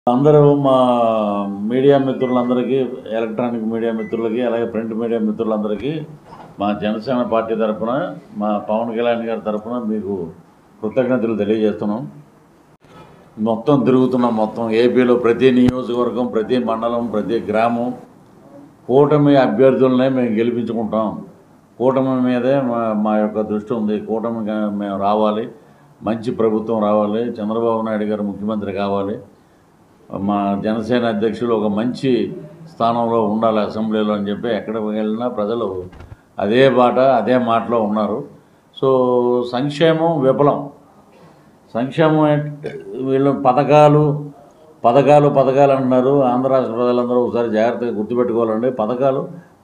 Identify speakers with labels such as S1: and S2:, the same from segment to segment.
S1: అందరూ మా మీడియా మిత్రులందరికీ, ఎలక్ట్రానిక్ మీడియా మిత్రులకి, అలాగే ప్రింట్ మీడియా మిత్రులందరికీ మా జనసేన పార్టీ తరఫున, మా పవన్ కళ్యాణ్ గారి తరఫున మీకు కృతజ్ఞతలు తెలియజేస్తున్నాం. మొత్తం తిరుగుతున్నాం. మొత్తం ఏపీలో ప్రతి నియోజకవర్గం, ప్రతి మండలం, ప్రతి గ్రామం కూటమి అభ్యర్థులనే మేము గెలిపించుకుంటాం. కూటమి మీదే మా యొక్క దృష్టి ఉంది. కూటమిగా మేము రావాలి, మంచి ప్రభుత్వం రావాలి, చంద్రబాబు నాయుడు గారు ముఖ్యమంత్రి కావాలి, మా జనసేన అధ్యక్షులు ఒక మంచి స్థానంలో ఉండాలి అసెంబ్లీలో అని చెప్పి ఎక్కడికి వెళ్ళినా ప్రజలు అదే బాట, అదే మాటలో ఉన్నారు. సో సంక్షేమం విఫలం. సంక్షేమం వీళ్ళు పథకాలు అంటున్నారు. ఆంధ్ర రాష్ట్ర ప్రజలందరూ ఒకసారి జాగ్రత్తగా గుర్తుపెట్టుకోవాలండి. పథకాలు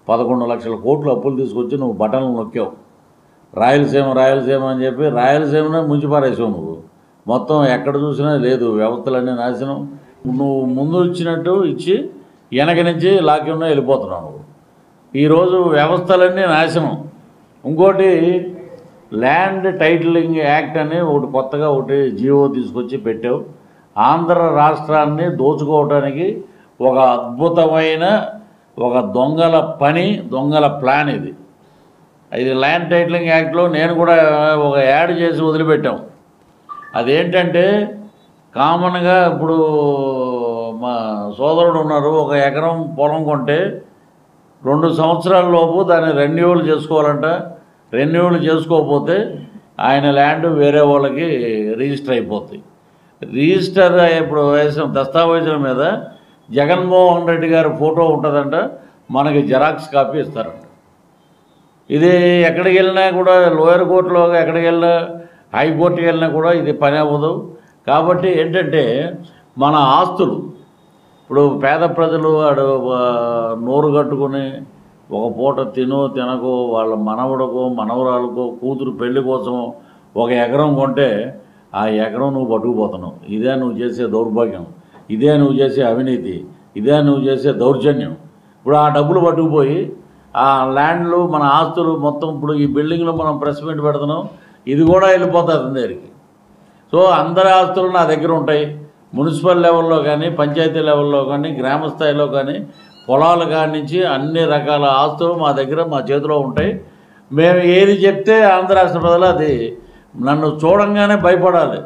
S1: 11 లక్షల కోట్లు అప్పులు తీసుకొచ్చి నువ్వు బటన్లు నొక్కావు. రాయలసీమ అని చెప్పి రాయలసీమనే ముంచిపారేసావు. నువ్వు మొత్తం ఎక్కడ చూసినా లేదు, వ్యవస్థలన్నీ నాశనం. నువ్వు ముందు ఇచ్చినట్టు ఇచ్చి వెనక నుంచి లాక్కుండా వెళ్ళిపోతున్నావు. నువ్వు ఈరోజు వ్యవస్థలన్నీ నాశనం. ఇంకోటి ల్యాండ్ టైటిలింగ్ యాక్ట్ అని ఒకటి కొత్తగా జీవో తీసుకొచ్చి పెట్టావు. ఆంధ్ర రాష్ట్రాన్ని దోచుకోవడానికి ఒక అద్భుతమైన ఒక దొంగల ప్లాన్ ఇది. ల్యాండ్ టైటిలింగ్ యాక్ట్లో నేను కూడా ఒక యాడ్ చేసి వదిలిపెట్టాం. అదేంటంటే కామన్గా ఇప్పుడు మా సోదరుడు ఉన్నారు, ఒక ఎకరం పొలం కొంటే 2 సంవత్సరాల లోపు దాన్ని రెన్యూవల్ చేసుకోవాలంట. రెన్యూవల్ చేసుకోకపోతే ఆయన ల్యాండ్ వేరే వాళ్ళకి రిజిస్టర్ అయిపోతుంది. రిజిస్టర్ ఇప్పుడు వేసిన దస్తావేజుల మీద జగన్మోహన్ రెడ్డి గారి ఫోటో ఉంటుందంట, మనకి జెరాక్స్ కాపీ ఇస్తారంట. ఇది ఎక్కడికి వెళ్ళినా కూడా, లోయర్ కోర్టులో ఎక్కడికి వెళ్ళినా, హైకోర్టుకి వెళ్ళినా కూడా ఇది పని అవ్వదు. కాబట్టి ఏంటంటే మన ఆస్తులు ఇప్పుడు పేద ప్రజలు నోరు కట్టుకుని ఒక పూట తినకో వాళ్ళ మనవడకో మనవరాలకో కూతురు పెళ్లి కోసం ఒక ఎకరం కొంటే ఆ ఎకరం నువ్వు పట్టుకుపోతున్నావు. ఇదే నువ్వు చేసే దౌర్భాగ్యం, ఇదే నువ్వు చేసే అవినీతి, ఇదే నువ్వు చేసే దౌర్జన్యం. ఇప్పుడు ఆ డబ్బులు పట్టుకుపోయి ఆ ల్యాండ్లు, మన ఆస్తులు మొత్తం, ఇప్పుడు ఈ బిల్డింగ్లో మనం ప్రెస్ మీట్ పెడుతున్నాం, ఇది కూడా వెళ్ళిపోతుంది అందరికి. సో అందరి ఆస్తులు నా దగ్గర ఉంటాయి. మున్సిపల్ లెవెల్లో కానీ, పంచాయతీ లెవెల్లో కానీ, గ్రామ స్థాయిలో కానీ, పొలాల కాడి నుంచి అన్ని రకాల ఆస్తులు మా దగ్గర, మా చేతిలో ఉంటాయి. మేము ఏది చెప్తే ఆంధ్ర రాష్ట్ర ప్రజలు అది నన్ను చూడంగానే భయపడాలి,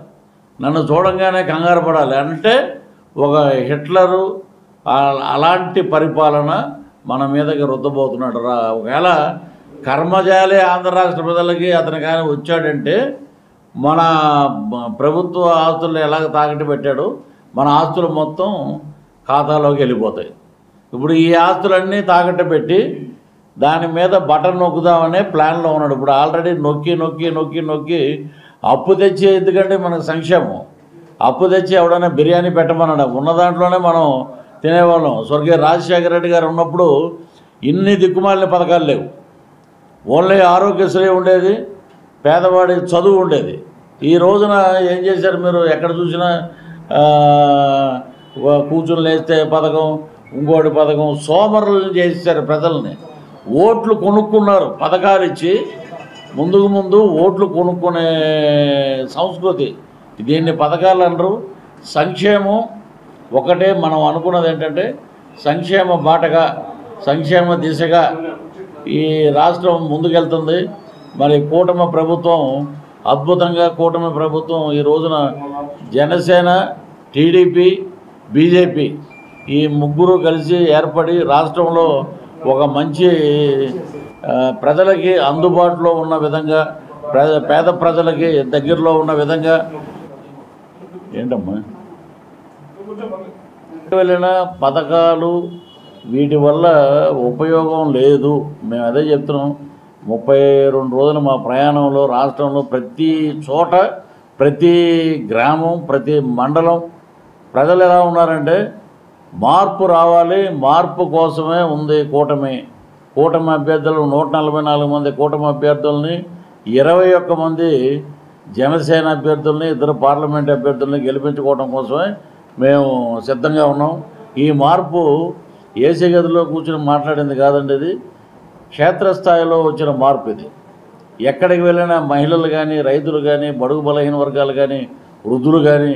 S1: నన్ను చూడంగానే కంగారు పడాలి. అంటే ఒక హిట్లరు అలాంటి పరిపాలన మన మీదకి రుద్దబోతున్నాడు. ఒకవేళ కర్మజాలే ఆంధ్ర రాష్ట్ర ప్రజలకి అతను కానీ వచ్చాడంటే మన ప్రభుత్వ ఆస్తులు ఎలాగ తాకట్టు పెట్టాడో మన ఆస్తులు మొత్తం ఖాతాలోకి వెళ్ళిపోతాయి. ఇప్పుడు ఈ ఆస్తులన్నీ తాకట్టు పెట్టి దాని మీద బటన్ నొక్కుదామనే ప్లాన్లో ఉన్నాడు. ఇప్పుడు ఆల్రెడీ నొక్కి అప్పు తెచ్చి, ఎందుకంటే మనకు సంక్షేమం అప్పు తెచ్చి ఎవడైనా బిర్యానీ పెట్టమన్నాడు. ఉన్న దాంట్లోనే మనం తినేవాళ్ళం. స్వర్గీయ రాజశేఖర రెడ్డి గారు ఉన్నప్పుడు ఇన్ని దిక్కుమాలిన పథకాలు లేవు. ఓన్లీ ఆరోగ్యశ్రీ ఉండేది, పేదవాడి చదువు ఉండేది. ఈ రోజున ఏం చేశారు మీరు? ఎక్కడ చూసినా కూర్చుని లేస్తే పథకం, ఇంకోటి పథకం, సోమరులు చేశారు ప్రజల్ని. ఓట్లు కొనుక్కున్నారు, పథకాలు ఇచ్చి ముందు ఓట్లు కొనుక్కునే సంస్కృతి. దీన్ని పథకాలు అనరు. సంక్షేమం ఒకటే. మనం అనుకున్నది ఏంటంటే సంక్షేమ బాటగా, సంక్షేమ దిశగా ఈ రాష్ట్రం ముందుకెళ్తుంది. మరి కూటమి ప్రభుత్వం అద్భుతంగా, కూటమి ప్రభుత్వం ఈ రోజున జనసేన, టీడీపీ, బీజేపీ ఈ ముగ్గురు కలిసి ఏర్పడి రాష్ట్రంలో ఒక మంచి ప్రజలకి అందుబాటులో ఉన్న విధంగా, పేద ప్రజలకి దగ్గరలో ఉన్న విధంగా. ఏంటమ్మా వెళ్ళిన పథకాలు వీటి వల్ల ఉపయోగం లేదు. మేము అదే చెప్తున్నాం. 32 రోజులు మా ప్రయాణంలో రాష్ట్రంలో ప్రతి చోట, ప్రతి గ్రామం, ప్రతి మండలం ప్రజలు ఎలా ఉన్నారంటే మార్పు రావాలి, మార్పు కోసమే ఉంది కూటమి. అభ్యర్థులు 144 మంది కూటమి అభ్యర్థుల్ని, 21 మంది జనసేన అభ్యర్థుల్ని, 2 పార్లమెంట్ అభ్యర్థుల్ని గెలిపించుకోవడం కోసమే మేము సిద్ధంగా ఉన్నాం. ఈ మార్పు ఏసీ గదిలో కూర్చొని మాట్లాడింది కాదండి, ఇది క్షేత్రస్థాయిలో వచ్చిన మార్పు. ఇది ఎక్కడికి వెళ్ళినా మహిళలు కానీ, రైతులు కానీ, బడుగు బలహీన వర్గాలు కానీ, వృద్ధులు కానీ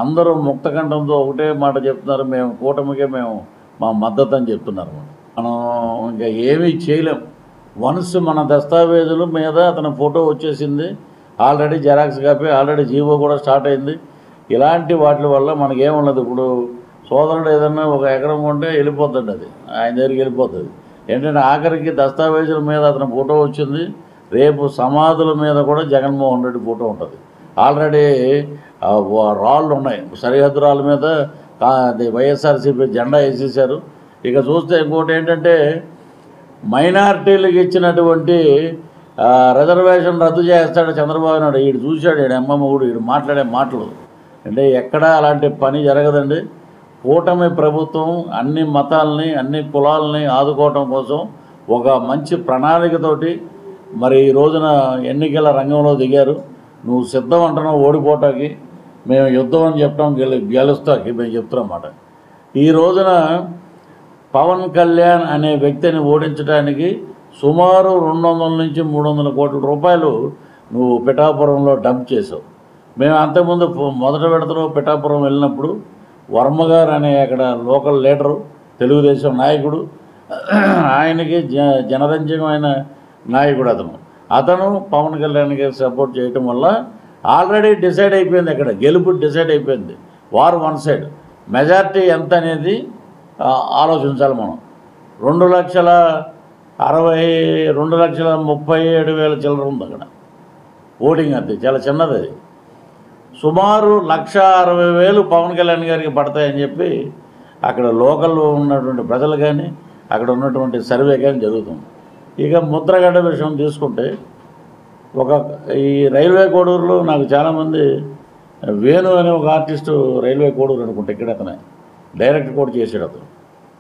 S1: అందరూ ముక్తకంఠంతో ఒకటే మాట చెప్తున్నారు, మేము కూటమికే మేము మా మద్దతు అని చెప్తున్నారు. మనం ఇంకా ఏమీ చేయలేం. వన్స్ మన దస్తావేజుల మీద అతని ఫోటో వచ్చేసింది, already xerox copy, already GO కూడా స్టార్ట్ అయింది. ఇలాంటి వాటి వల్ల మనకేమున్నది. ఇప్పుడు సోదరుడు ఏదన్నా ఒక ఎకరం కొంటే వెళ్ళిపోతుంది, అది ఆయన దగ్గరికి వెళ్ళిపోతుంది. ఏంటంటే ఆఖరికి దస్తావేజుల మీద అతని ఫోటో వచ్చింది, రేపు సమాధుల మీద కూడా జగన్మోహన్ రెడ్డి ఫోటో ఉంటుంది. ఆల్రెడీ రాళ్ళు ఉన్నాయి, సరిహద్దు రాళ్ళ మీద అది వైఎస్ఆర్సీపీ జెండా వేసేసారు. ఇక చూస్తే ఇంకోటి ఏంటంటే మైనారిటీలకు ఇచ్చినటువంటి రిజర్వేషన్ రద్దు చేస్తాడు చంద్రబాబు నాయుడు. వీడు చూశాడు, వీడు అమ్మమ్మ కూడా వీడు మాట్లాడే మాటలు అంటే ఎక్కడా అలాంటి పని జరగదండి. కూటమి ప్రభుత్వం అన్ని మతాలని అన్ని కులాలని ఆదుకోవటం కోసం ఒక మంచి ప్రణాళికతోటి మరి ఈ రోజున ఎన్నికల రంగంలో దిగారు. నువ్వు సిద్ధం అంటున్నావు ఓడిపోవటానికి, మేము యుద్ధం అని చెప్పడం గెలుస్తాకి మేము చెప్తున్నమాట. ఈ రోజున పవన్ కళ్యాణ్ అనే వ్యక్తిని ఓడించడానికి సుమారు 200 నుంచి 300 కోట్ల రూపాయలు నువ్వు పిఠాపురంలో డంప్ చేసావు. మేము అంతకుముందు మొదటి విడతలో పిఠాపురం వెళ్ళినప్పుడు వర్మగారు అనే అక్కడ లోకల్ లీడరు, తెలుగుదేశం నాయకుడు, ఆయనకి జనరంజకమైన నాయకుడు అతను పవన్ కళ్యాణ్కి సపోర్ట్ చేయటం వల్ల ఆల్రెడీ డిసైడ్ అయిపోయింది. అక్కడ గెలుపు డిసైడ్ అయిపోయింది. War one side. మెజార్టీ ఎంత అనేది ఆలోచించాలి మనం. 2,37,000 చిల్లర ఉంది అక్కడ ఓటింగ్. అంతే, చాలా చిన్నది అది. సుమారు 1,60,000 పవన్ కళ్యాణ్ గారికి పడతాయని చెప్పి అక్కడ లోకల్లో ఉన్నటువంటి ప్రజలు కానీ అక్కడ ఉన్నటువంటి సర్వే కానీ జరుగుతుంది. ఇక ముద్రగడ్డ విషయం తీసుకుంటే ఈ రైల్వే కోడూరులో నాకు చాలామంది వేణు అనే ఒక ఆర్టిస్టు రైల్వే కోడూరు అనుకుంటే ఇక్కడ అతనే డైరెక్ట్ కూడా చేసాడు. అతను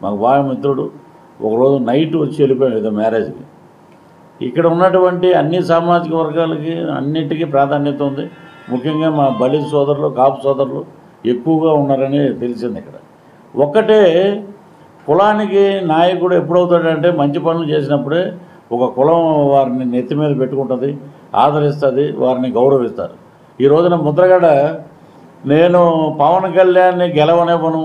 S1: మాకు బాగా మిత్రుడు. ఒకరోజు నైట్ వచ్చి వెళ్ళిపోయాడు ఏదో మ్యారేజ్కి. ఇక్కడ ఉన్నటువంటి అన్ని సామాజిక వర్గాలకి అన్నిటికీ ప్రాధాన్యత ఉంది. ముఖ్యంగా మా బలిత సోదరులు, కాపు సోదరులు ఎక్కువగా ఉన్నారని తెలిసింది. ఇక్కడ ఒక్కటే కులానికి నాయకుడు ఎప్పుడవుతాడంటే మంచి పనులు చేసినప్పుడే ఒక కులం వారిని నెత్తి మీద పెట్టుకుంటుంది, ఆదరిస్తుంది, వారిని గౌరవిస్తారు. ఈ రోజున ముద్రగడ నేను పవన్ కళ్యాణ్ని గెలవనివ్వను,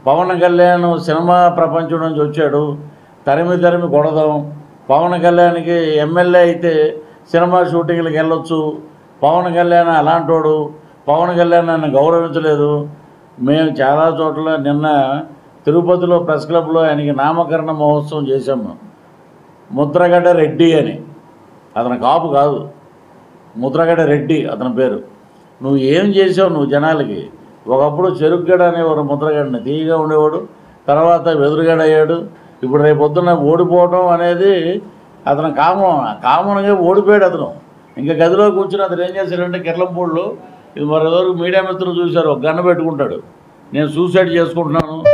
S1: పవన్ కళ్యాణ్ సినిమా ప్రపంచం నుంచి వచ్చాడు, తరిమి కొడదాం, పవన్ కళ్యాణ్కి ఎమ్మెల్యే అయితే సినిమా షూటింగ్లకు వెళ్ళొచ్చు, పవన్ కళ్యాణ్ అలాంటోడు, పవన్ కళ్యాణ్ నన్ను గౌరవించలేదు. మేము చాలా చోట్ల నిన్న తిరుపతిలో ప్రెస్ క్లబ్లో ఆయనకి నామకరణ మహోత్సవం చేశాము. ముద్రగడ్డ రెడ్డి అని, అతను కాపు కాదు, ముద్రగడ్డ రెడ్డి అతని పేరు. నువ్వు ఏం చేసావు నువ్వు జనాలకి? ఒకప్పుడు చెరుకుగడ అనేవాడు ముద్రగడ్డని, తీయగా ఉండేవాడు, తర్వాత వెదురుగడ అయ్యాడు. ఇప్పుడు రేపు పొద్దున్న ఓడిపోవడం అనేది అతను కామన్గా ఓడిపోయాడు అతను. ఇంకా గదిలో కూర్చుని అతను ఏం చేశాడంటే కిర్లంపూడిలో, ఇది మరొకరు మీడియా మిత్రులు చూశారు, ఒక గన్ను పెట్టుకుంటాడు, నేను సూసైడ్ చేసుకుంటున్నాను అని.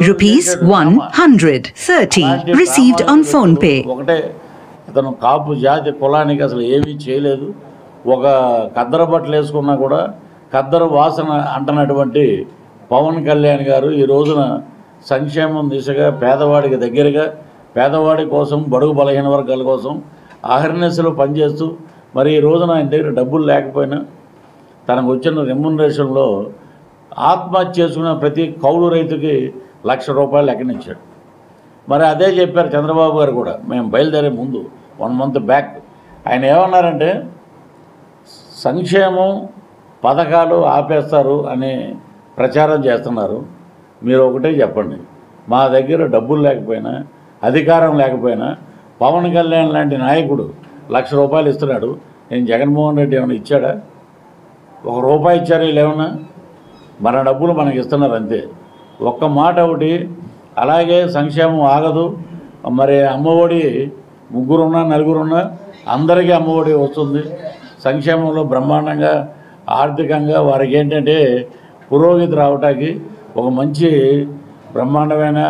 S2: ₹130 received on phone pay.
S1: ఒకటే అతను కాపు జాతి కులానికి అసలు ఏమీ చేయలేదు. ఒక కద్దర బట్టలు వేసుకున్నా కూడా కద్దర వాసన అంటనటువంటి పవన్ కళ్యాణ్ గారు ఈ రోజున సంక్షేమం దిశగా పేదవాడికి దగ్గరగా, పేదవాడి కోసం, బడుగు బలహీన వర్గాల కోసం అహర్నిశలు పనిచేస్తూ మరి ఈ రోజున ఆయన దగ్గర డబ్బులు లేకపోయినా తనకు వచ్చిన రెమ్యునరేషన్లో ఆత్మహత్య చేసుకున్న ప్రతి కౌలు రైతుకి ₹1,00,000 లెక్కనిచ్చాడు. మరి అదే చెప్పారు చంద్రబాబు గారు కూడా. మేము బయలుదేరే ముందు 1 month బ్యాక్ ఆయన ఏమన్నారంటే సంక్షేమం పథకాలు ఆపేస్తారు అని ప్రచారం చేస్తున్నారు. మీరు ఒకటే చెప్పండి, మా దగ్గర డబ్బులు లేకపోయినా, అధికారం లేకపోయినా పవన్ కళ్యాణ్ లాంటి నాయకుడు ₹1,00,000 ఇస్తున్నాడు. నేను జగన్మోహన్ రెడ్డి ఏమైనా ఇచ్చాడా? ₹1 ఇచ్చారు వీళ్ళు ఏమన్నా? మన డబ్బులు మనకి ఇస్తున్నారు అంతే. ఒక్క మాట ఒకటి, అలాగే సంక్షేమం ఆగదు. మరి అమ్మఒడి 3 4 అందరికీ అమ్మఒడి వస్తుంది. సంక్షేమంలో బ్రహ్మాండంగా ఆర్థికంగా వారికి ఏంటంటే పురోగతి రావటానికి ఒక మంచి బ్రహ్మాండమైన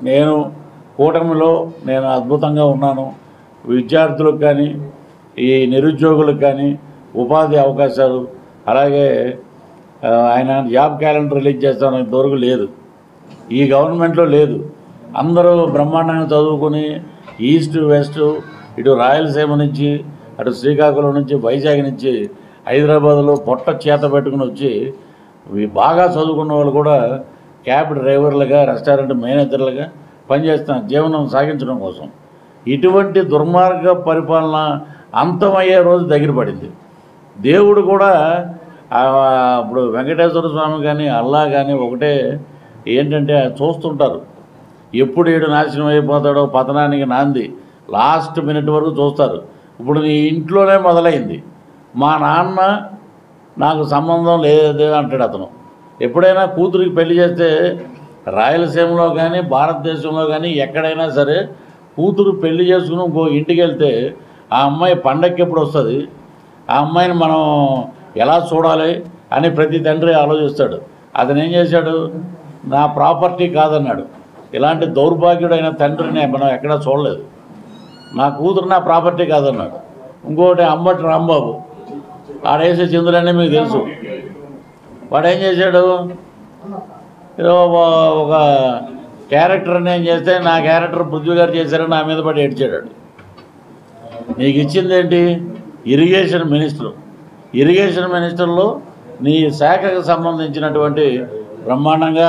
S1: నేను కూటమిలో నేను అద్భుతంగా ఉన్నాను. విద్యార్థులకు కానీ, ఈ నిరుద్యోగులకు కానీ ఉపాధి అవకాశాలు, అలాగే ఆయన జాబ్ క్యాలెండర్ రిలీజ్ చేస్తాను ఇంతవరకు లేదు, ఈ గవర్నమెంట్లో లేదు. అందరూ బ్రహ్మాండంగా చదువుకొని ఈస్ట్ వెస్ట్, ఇటు రాయలసీమ నుంచి, అటు శ్రీకాకుళం నుంచి, వైజాగ్ నుంచి హైదరాబాద్లో పొట్ట చేత పెట్టుకుని వచ్చి బాగా చదువుకున్న వాళ్ళు కూడా క్యాబ్ డ్రైవర్లుగా రెస్టారెంట్ మేనేజర్లుగా పనిచేస్తున్నారు జీవనం సాగించడం కోసం. ఇటువంటి దుర్మార్గ పరిపాలన అంతమయ్యే రోజు దగ్గర పడింది. దేవుడు కూడా ఇప్పుడు వెంకటేశ్వర స్వామి కానీ అల్లా కానీ ఒకటే ఏంటంటే చూస్తుంటారు, ఎప్పుడు ఏడు నాశనం అయిపోతాడో పతనానికి నాంది లాస్ట్ మినిట్ వరకు చూస్తారు. ఇప్పుడు నీ ఇంట్లోనే మొదలైంది. మా నాన్న నాకు సంబంధం లేదు అంటాడు అతను. ఎప్పుడైనా కూతురికి పెళ్లి చేస్తే రాయలసీమలో కానీ భారతదేశంలో కానీ ఎక్కడైనా సరే కూతురు పెళ్లి చేసుకుని ఇంకో ఇంటికి వెళ్తే ఆ అమ్మాయి పండక్కి ఎప్పుడు వస్తుంది, ఆ అమ్మాయిని మనం ఎలా చూడాలి అని ప్రతి తండ్రి ఆలోచిస్తాడు. అతను ఏం చేశాడు, నా ప్రాపర్టీ కాదన్నాడు. ఇలాంటి దౌర్భాగ్యుడైన తండ్రిని మనం ఎక్కడా చూడలేదు. నా కూతురు నా ప్రాపర్టీ కాదన్నాడు. ఇంకోటి అంబటి రాంబాబు ఆడేసే చంద్రులన్నీ మీకు తెలుసు. వాడు ఏం చేశాడు, ఒక క్యారెక్టర్ని ఏం చేస్తే నా క్యారెక్టర్ పృథ్వీ గారు చేశారని నా మీద పడి ఏడ్చాడు. నీకు ఇచ్చింది ఏంటి, ఇరిగేషన్ మినిస్టర్. ఇరిగేషన్ మినిస్టర్లో నీ శాఖకు సంబంధించినటువంటి బ్రహ్మాండంగా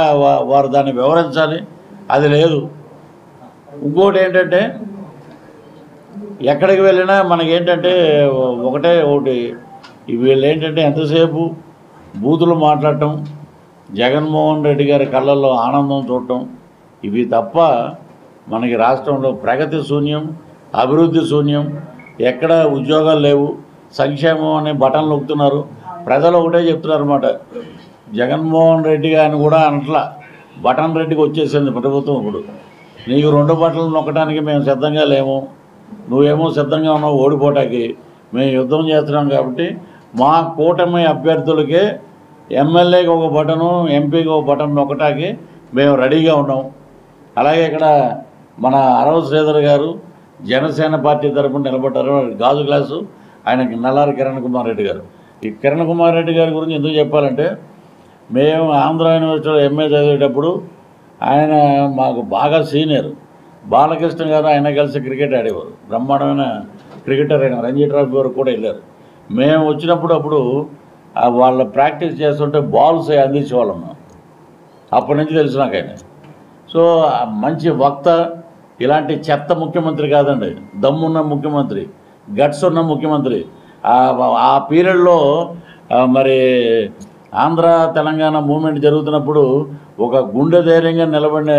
S1: వారు దాన్ని వివరించాలి, అది లేదు. ఇంకోటి ఏంటంటే ఎక్కడికి వెళ్ళినా మనకేంటంటే ఒకటి వీళ్ళు ఏంటంటే ఎంతసేపు బూతులు మాట్లాడటం, జగన్మోహన్ రెడ్డి గారి కళ్ళల్లో ఆనందం చూడటం, ఇవి తప్ప మనకి రాష్ట్రంలో ప్రగతి శూన్యం, అభివృద్ధి శూన్యం, ఎక్కడ ఉద్యోగాలు లేవు, సంక్షేమం అనే బటన్లు నొక్కుతున్నారు. ప్రజలు ఒకటే చెప్తున్నారు అన్నమాట, జగన్మోహన్ రెడ్డి గారిని కూడా అనట్లా, బటన్ రెడ్డికి వచ్చేసింది ప్రభుత్వం. ఇప్పుడు నీకు 2 బటన్లు నొక్కడానికి మేము సిద్ధంగా లేము, నువ్వేమో సిద్ధంగా ఉన్నావు ఓడిపోవటానికి. మేము యుద్ధం చేస్తున్నాం కాబట్టి మా కూటమి అభ్యర్థులకే ఎమ్మెల్యేకి ఒక బటను, ఎంపీకి ఒక బటన్ నొక్కటానికి మేము రెడీగా ఉన్నాం. అలాగే ఇక్కడ మన అరవ శ్రీధర్ గారు జనసేన పార్టీ తరఫున నిలబడ్డారు, గాజు గ్లాసు ఆయనకి నల్లారి కిరణ్ కుమార్ రెడ్డి గారు. ఈ కిరణ్ కుమార్ రెడ్డి గారి గురించి ఎందుకు చెప్పాలంటే, మేము ఆంధ్ర యూనివర్సిటీలో ఎంఏ చదివేటప్పుడు ఆయన మాకు బాగా సీనియర్. బాలకృష్ణ గారు ఆయన కలిసి క్రికెట్ ఆడేవారు, బ్రహ్మాండమైన క్రికెటర్ అయిన రంజీ ట్రోఫీ వరకు కూడా వెళ్ళారు. మేము వచ్చినప్పుడు అప్పుడు వాళ్ళ ప్రాక్టీస్ చేస్తుంటే బాల్స్ అందించేవాళ్ళం. అప్పటి నుంచి తెలిసి నాకు ఆయన. సో మంచి వక్త, ఇలాంటి చెత్త ముఖ్యమంత్రి కాదండి, దమ్మున్న ముఖ్యమంత్రి, గట్స్ ఉన్న ముఖ్యమంత్రి. ఆ పీరియడ్లో మరి ఆంధ్ర తెలంగాణ మూమెంట్ జరుగుతున్నప్పుడు ఒక గుండె ధైర్యంగా నిలబడిన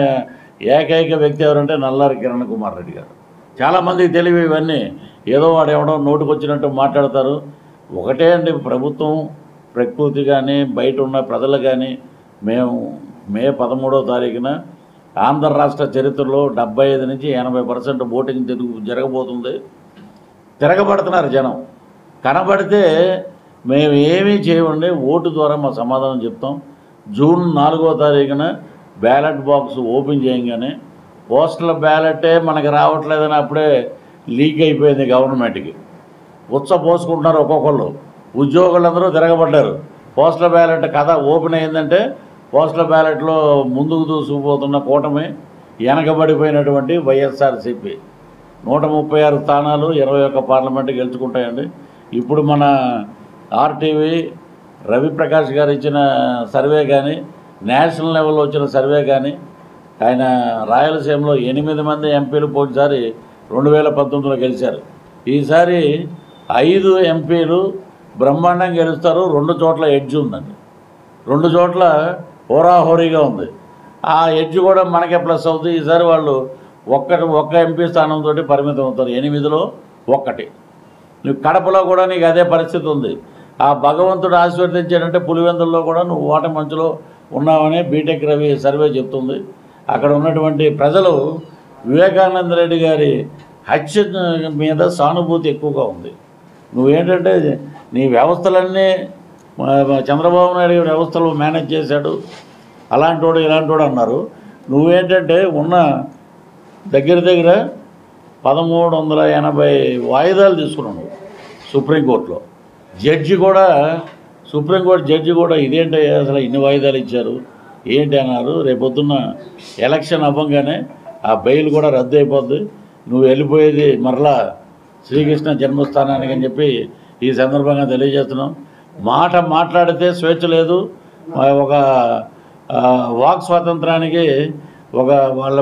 S1: ఏకైక వ్యక్తి ఎవరంటే నల్లారి కిరణ్ కుమార్ రెడ్డి గారు. చాలామందికి తెలివి ఇవన్నీ, ఏదో వాడు ఎవడో నోటుకు వచ్చినట్టు మాట్లాడతారు. ఒకటే అండి, ప్రభుత్వం ప్రకృతి కానీ బయట ఉన్న ప్రజలు కానీ మేము మే 13వ తారీఖున ఆంధ్ర రాష్ట్ర చరిత్రలో 75 నుంచి 80% ఓటింగ్ జరగబోతుంది. తిరగబడుతున్నారు జనం. కనబడితే మేము ఏమీ చేయమండి, ఓటు ద్వారా మా సమాధానం చెప్తాం. జూన్ 4వ తారీఖున బ్యాలెట్ బాక్స్ ఓపెన్ చేయగానే పోస్టల్ బ్యాలెటే మనకి రావట్లేదని అప్పుడే లీక్ అయిపోయింది గవర్నమెంట్కి. పోసుకుంటున్నారు ఒక్కొక్కళ్ళు. ఉద్యోగులందరూ తిరగబడ్డారు. పోస్టల్ బ్యాలెట్ కథ ఓపెన్ అయిందంటే పోస్టల్ బ్యాలెట్లో ముందుకు దూసుకుపోతున్న కూటమి వెనకబడిపోయినటువంటి వైఎస్ఆర్సీపీ 136 స్థానాలు 21 పార్లమెంటు గెలుచుకుంటాయండి. ఇప్పుడు మన ఆర్టీవీ రవిప్రకాష్ గారు ఇచ్చిన సర్వే కానీ, నేషనల్ లెవెల్లో వచ్చిన సర్వే కానీ, ఆయన రాయలసీమలో 8 మంది ఎంపీలు పోయినసారి 2019లో గెలిచారు. ఈసారి 5 ఎంపీలు బ్రహ్మాండంగా గెలుస్తారు. 2 చోట్ల ఎడ్జ్ ఉందండి, 2 చోట్ల హోరాహోరీగా ఉంది. ఆ ఎడ్జ్ కూడా మనకే ప్లస్ అవుతుంది. ఈసారి వాళ్ళు ఒక్క ఎంపీ స్థానంతో పరిమితం అవుతారు, 8లో 1. నువ్వు కడపలో కూడా నీకు అదే పరిస్థితి ఉంది. ఆ భగవంతుడు ఆశీర్వదించాడంటే పులివెందుల్లో కూడా నువ్వు ఓట మంచులో ఉన్నావని బీటెక్ రవి సర్వే చెప్తుంది. అక్కడ ఉన్నటువంటి ప్రజలు వివేకానంద రెడ్డి గారి హత్య మీద సానుభూతి ఎక్కువగా ఉంది. నువ్వేంటంటే నీ వ్యవస్థలన్నీ చంద్రబాబు నాయుడు గారి వ్యవస్థలు మేనేజ్ చేశాడు, అలాంటోడు ఇలాంటోడు అన్నారు. నువ్వేంటంటే ఉన్న దగ్గర 1380 వాయిదాలు తీసుకున్నావు సుప్రీంకోర్టులో. సుప్రీంకోర్టు జడ్జి కూడా ఇదేంటి అసలు ఇన్ని వాయిదాలు ఇచ్చారు ఏంటి అన్నారు. రేపొద్దున్న ఎలక్షన్ అవ్వగానే ఆ బెయిల్ కూడా రద్దు అయిపోద్ది, నువ్వు వెళ్ళిపోయేది మరలా శ్రీకృష్ణ జన్మస్థానానికి అని చెప్పి ఈ సందర్భంగా తెలియజేస్తున్నాం. మాట మాట్లాడితే స్వేచ్ఛ లేదు. ఒక వాక్ స్వాతంత్రానికి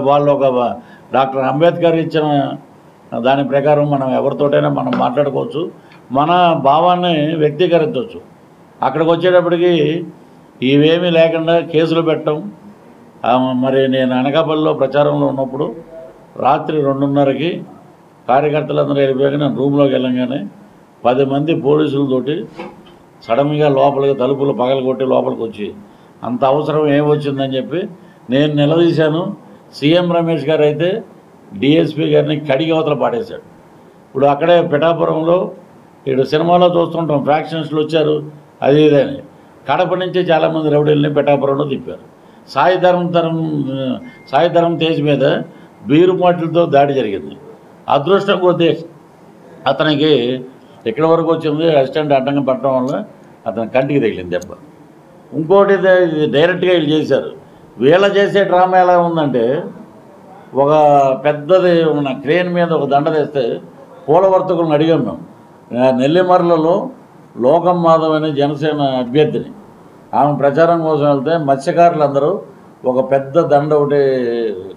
S1: వాళ్ళు ఒక డాక్టర్ అంబేద్కర్ ఇచ్చిన దాని ప్రకారం మనం ఎవరితోటైనా మనం మాట్లాడుకోవచ్చు, మన భావాన్ని వ్యక్తీకరించవచ్చు. అక్కడికి వచ్చేటప్పటికి ఇవేమీ లేకుండా కేసులు పెట్టడం. మరి నేను అనకాపల్లిలో ప్రచారంలో ఉన్నప్పుడు రాత్రి 2:30కి కార్యకర్తలందరూ వెళ్ళిపోయాక నేను రూమ్లోకి వెళ్ళంగానే 10 మంది పోలీసులతోటి సడన్గా లోపలికి తలుపులు పగలగొట్టి లోపలికి వచ్చి అంత అవసరం ఏమొచ్చిందని చెప్పి నేను నిలదీశాను. సీఎం రమేష్ గారు అయితే డిఎస్పీ గారిని కడిగి అవతల పాడేశాడు. ఇప్పుడు అక్కడే పిఠాపురంలో ఇక్కడ సినిమాలో చూస్తుంటాం, ఫ్యాక్షన్స్లు వచ్చారు అది ఇదని. కడప నుంచి చాలామంది రౌడీలని పిఠాపురంలో తిప్పారు. సాయి ధరం తేజ్ మీద బీరు మాటలతో దాడి జరిగింది. అదృష్టం కొద్దీ అతనికి ఎక్కడి వరకు వచ్చింది, అసిస్టెంట్ అడ్డంగా పట్టడం వల్ల అతని కంటికి తగిలింది దెబ్బ. ఇంకోటి డైరెక్ట్గా వీళ్ళు చేశారు. వీళ్ళ చేసే డ్రామా ఎలా ఉందంటే, ఒక పెద్దది ఉన్న క్రేన్ మీద ఒక దండ తెస్తే పూల వర్తకులను అడిగాం మేము. నెల్లిమర్లలో లోకం మాధవ్ అనే జనసేన అభ్యర్థిని ఆమె ప్రచారం కోసం వెళ్తే మత్స్యకారులందరూ ఒక పెద్ద దండ ఒకటి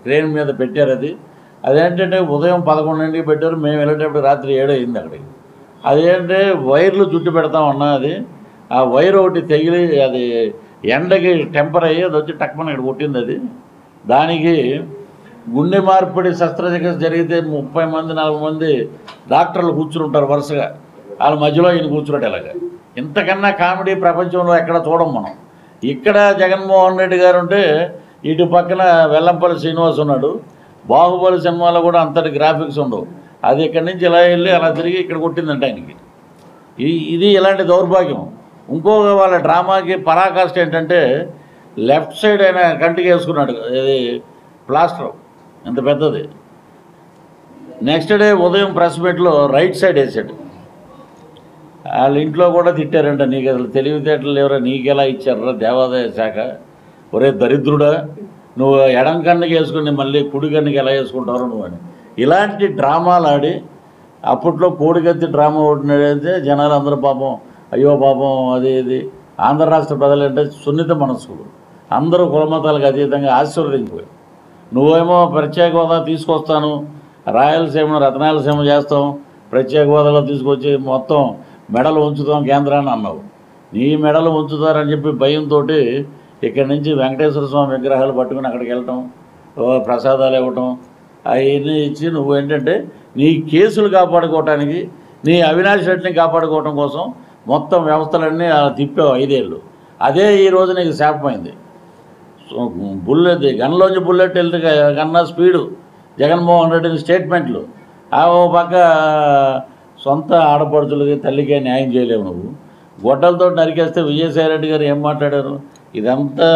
S1: క్రేన్ మీద పెట్టారు. అదేంటంటే ఉదయం 11ంటికి పెట్టారు, మేము వెళ్ళేటప్పుడు రాత్రి 7 అయింది అక్కడికి. అదేంటే వైర్లు చుట్టు పెడతామన్నా ఆ వైర్ ఒకటి తెగిలి అది ఎండకి టెంపర్ అయ్యి అది వచ్చి టక్మని ఇక్కడ కొట్టింది. దానికి గుండె మార్పిడి శస్త్రచికిత్స జరిగితే 30 మంది 40 మంది డాక్టర్లు కూర్చుంటారు వరుసగా, వాళ్ళ మధ్యలో ఈయన కూర్చున్నట్టు ఎలాగ. ఇంతకన్నా కామెడీ ప్రపంచంలో ఎక్కడ చూడం మనం. ఇక్కడ జగన్మోహన్ రెడ్డి గారు ఉంటే ఇటు పక్కన వెల్లంపల్లి శ్రీనివాస్ ఉన్నాడు. బాహుబలి సినిమాలో కూడా అంతటి గ్రాఫిక్స్ ఉండవు. అది ఇక్కడి నుంచి ఇలా వెళ్ళి అలా తిరిగి ఇక్కడ కొట్టిందంట ఆయనకి. ఇది ఇలాంటి దౌర్భాగ్యం. ఇంకొక వాళ్ళ డ్రామాకి పరాకాష్ట ఏంటంటే, లెఫ్ట్ సైడ్ ఆయన కంటికి వేసుకున్నాడు ఇది ప్లాస్టర్ ఎంత పెద్దది. నెక్స్ట్ డే ఉదయం ప్రెస్ మీట్లో రైట్ సైడ్ వేసాడు. వాళ్ళ ఇంట్లో కూడా తిట్టారంట, నీకు అసలు తెలివితేటలు లేవరా, నీకెలా ఇచ్చారా దేవాదాయ శాఖ, ఒరే దరిద్రుడా, నువ్వు ఎడం కన్నుకి వేసుకుని మళ్ళీ కుడి కన్నుకి ఎలా వేసుకుంటావు నువ్వు అని. ఇలాంటి డ్రామాలు ఆడి అప్పట్లో కోడికత్తి డ్రామా ఓడినైతే జనాలు అందరూ పాపం అయ్యో పాపం అది ఇది. ఆంధ్ర రాష్ట్ర ప్రజలంటే సున్నిత మనస్కులు, అందరూ కులమతాలకు అతీతంగా ఆశీర్వదించిపోయి, నువ్వేమో ప్రత్యేక హోదా తీసుకొస్తాను, రాయలసీమను రత్నాలసీమ చేస్తాం, ప్రత్యేక హోదాలో తీసుకొచ్చి మొత్తం మెడలు ఉంచుతాం కేంద్రాన్ని అన్నావు. నీ మెడలు ఉంచుతారని చెప్పి భయంతో ఇక్కడి నుంచి వెంకటేశ్వర స్వామి విగ్రహాలు పట్టుకుని అక్కడికి వెళ్ళటం, ప్రసాదాలు ఇవ్వటం అవన్నీ ఇచ్చి నువ్వు ఏంటంటే నీ కేసులు కాపాడుకోవటానికి, నీ అవినాష్ రెడ్డిని కాపాడుకోవటం కోసం మొత్తం వ్యవస్థలన్నీ తిప్పావు 5 ఏళ్ళు. అదే ఈరోజు నీకు శాపమైంది. గన్లోంచి బుల్లెట్ వెళ్తే కన్నా స్పీడు జగన్మోహన్ రెడ్డిని స్టేట్మెంట్లు. ఓ పక్క సొంత ఆడపడుచులకి తల్లికే న్యాయం చేయలేవు నువ్వు. గొడ్డలతో నరికేస్తే విజయసాయి రెడ్డి గారు ఏం మాట్లాడారు, ఇదంతా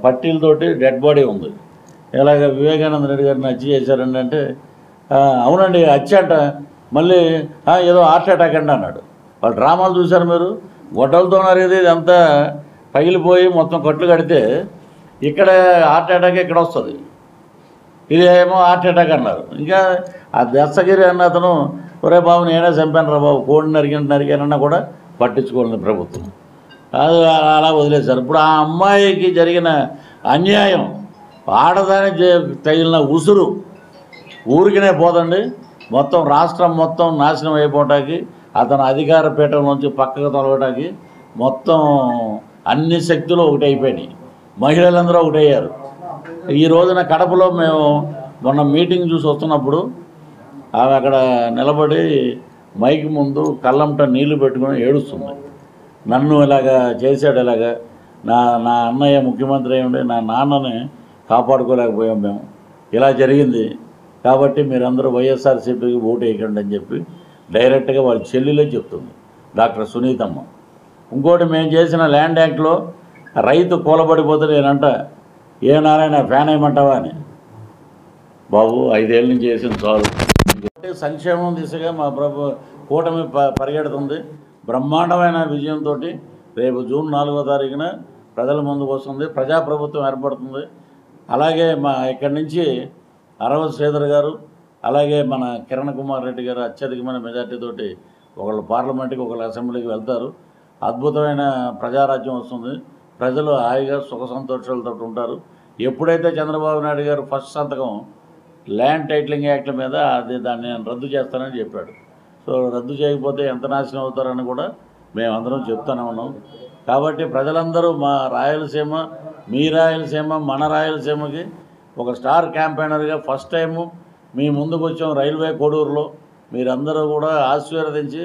S1: పట్టీలతోటి డెడ్ బాడీ ఉంది, ఇలాగ వివేకానంద రెడ్డి గారిని హత్య చేశారండి అంటే, అవునండి హత్య అంట, మళ్ళీ ఏదో హార్ట్ అటాక్ అండి అన్నాడు. వాళ్ళు డ్రామాలు చూశారు మీరు, గొడ్డలతో నరికేది ఇదంతా పగిలిపోయి మొత్తం కట్లు కడితే ఇక్కడ హార్ట్ అటాక్ ఇక్కడ వస్తుంది, ఇదేమో హార్ట్ అటాక్ అన్నారు. ఇంకా ఆ దస్తగిరి అన్న అతను, ఒరే బాబు నేనే చంపాను రా బాబు, కోడిని నరికానన్నా కూడా పట్టించుకోలేదు ప్రభుత్వం, అది అలా వదిలేశారు. ఇప్పుడు ఆ అమ్మాయికి జరిగిన అన్యాయం, ఆడదానికి తగిలిన ఉసురు ఊరికినే పోదండి, మొత్తం రాష్ట్రం మొత్తం నాశనం అయిపోవటానికి, అతను అధికార పీఠం నుంచి పక్కకు తొలగటానికి మొత్తం అన్ని శక్తులు ఒకటైపోయినాయి, మహిళలందరూ ఒకటయ్యారు. ఈ రోజున కడపలో మేము మొన్న మీటింగ్ చూసి వస్తున్నప్పుడు ఆమె అక్కడ నిలబడి మైక్ ముందు కళ్ళంట నీళ్లు పెట్టుకుని ఏడుస్తుంది. నన్ను ఇలాగా చేశాడు, ఇలాగా నా అన్నయ్య ముఖ్యమంత్రి అయి ఉండి నా నాన్నని కాపాడుకోలేకపోయాం మేము, ఇలా జరిగింది కాబట్టి మీరందరూ వైఎస్ఆర్సీపీకి ఓటు వేయకండి అని చెప్పి డైరెక్ట్గా వాళ్ళ చెల్లెలే చెప్తుంది, డాక్టర్ సునీతమ్మ. ఇంకోటి మేము చేసిన ల్యాండ్ యాక్ట్లో రైతు కూలబడిపోతే నేనంట, ఏ నారాయణ ఫ్యాన్ వేయమంటావా అని. బాబు 5 ఏళ్ళ నుంచి చేసింది చాలు. సంక్షేమం దిశగా మా కూటమి పరిగెడుతుంది. బ్రహ్మాండమైన విజయంతో రేపు జూన్ 4వ తారీఖున ప్రజల ముందుకు వస్తుంది, ప్రజాప్రభుత్వం ఏర్పడుతుంది. అలాగే మా ఇక్కడి నుంచి అరవ శ్రీధర్ గారు, అలాగే మన కిరణ్ కుమార్ రెడ్డి గారు అత్యధికమైన మెజార్టీతోటి ఒకళ్ళు పార్లమెంట్కి ఒకళ్ళు అసెంబ్లీకి వెళ్తారు. అద్భుతమైన ప్రజారాజ్యం వస్తుంది. ప్రజలు హాయిగా సుఖ సంతోషాలతో ఉంటారు. ఎప్పుడైతే చంద్రబాబు నాయుడు గారు ఫస్ట్ సంతకం ల్యాండ్ టైటిలింగ్ యాక్ట్ మీద దాన్ని నేను రద్దు చేస్తానని చెప్పాడు. సో రద్దు చేయకపోతే ఎంత నాశనం అవుతారని కూడా మేమందరం చెప్తూనే ఉన్నాం. కాబట్టి ప్రజలందరూ మా రాయలసీమ, మీ రాయలసీమ, మన రాయలసీమకి ఒక స్టార్ క్యాంపెయినర్గా ఫస్ట్ టైము మీ ముందుకు వచ్చాం రైల్వే కోడూరులో. మీరందరూ కూడా ఆశీర్వదించి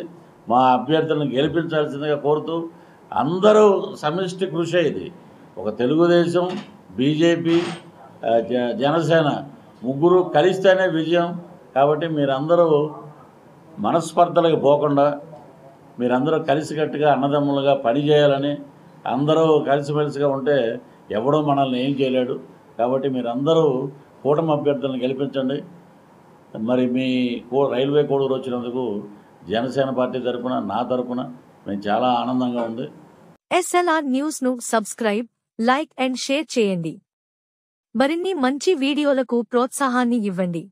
S1: మా అభ్యర్థులను గెలిపించాల్సిందిగా కోరుతూ, అందరూ సమిష్టి కృషి. ఇది ఒక తెలుగుదేశం, బీజేపీ, జనసేన ముగ్గురు కలిస్తేనే విజయం. కాబట్టి మీరందరూ మనస్పర్ధలకు పోకుండా మీరందరూ కలిసికట్టుగా అన్నదమ్ములుగా పనిచేయాలని, అందరూ కలిసిమెలిసిగా ఉంటే ఎవడో మనల్ని ఏం చేయలేడు. కాబట్టి మీరందరూ కూటమి అభ్యర్థులను గెలిపించండి. మరి మీ రైల్వే కోడూరు వచ్చినందుకు జనసేన పార్టీ తరఫున, నా తరఫున మేము చాలా ఆనందంగా ఉంది.
S3: SLR న్యూస్ ను సబ్స్క్రైబ్, లైక్ అండ్ షేర్ చేయండి. మరిన్ని మంచి వీడియోలకు ప్రోత్సాహాన్ని ఇవ్వండి.